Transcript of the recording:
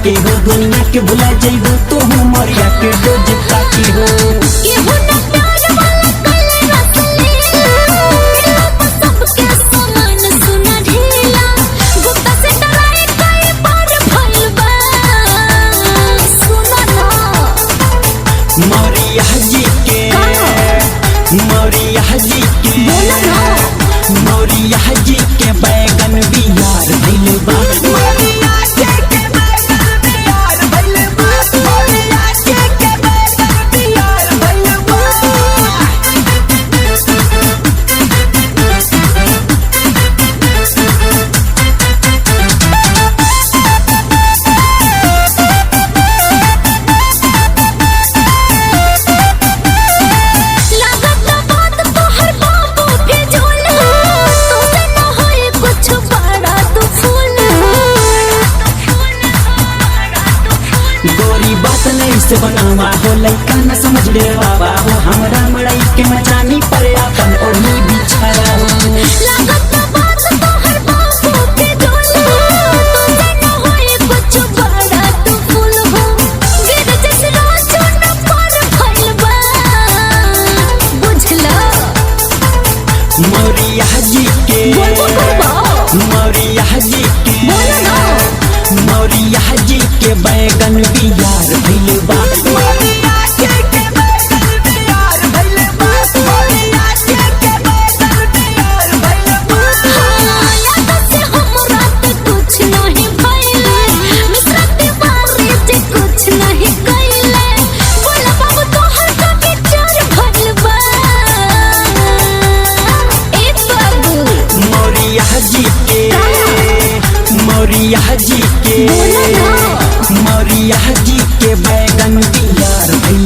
के हो दुनिया के भुला जाइबो तो मरिया के डोज काटी हो केहू ना प्यार वाला कले रसले सबके समान सुना ढीला गुप्ता से डराए कई बार भइल बा सुना ना मरिया जी के मरिया जी के बोला ना मरिया जी के बैगन बिहार भइल बा मरिया जी के बैगन बिहार भइल बा मरिया जी के बैगन बिहार भइल बा लागत बात तोहर बाबू के झोल तोसे न होए कुछ बड़ा तू फूल गोरी बात नहीं से बनावा हो लइका न समझ ले बाबा हो हमरा मड़ई के मचानी पर अपन ओढ़नी बिछाया हो लागत बात तोहर बाबू के झोल तोसे न होए कुछ बड़ा तू फूल हो गिर जैसे चून पर भइल बा बुझला मरिया जी के मरिया जी के बोला ना मरिया जी के बैगन बिहार भइल बा मरिया जी के बैगन बिहार भइल बा मरिया जी के बैगन बिहार भइल बा याद से हमरा पे कुछ नहीं भइले मिश्रा तिवारी जी कुछ नहीं कइले बोला बाबू तोहर का विचार भइल बा ए बाबू मरिया जी के मरिया जी के बोला ना मरिया जी के बैगन बिहार भइल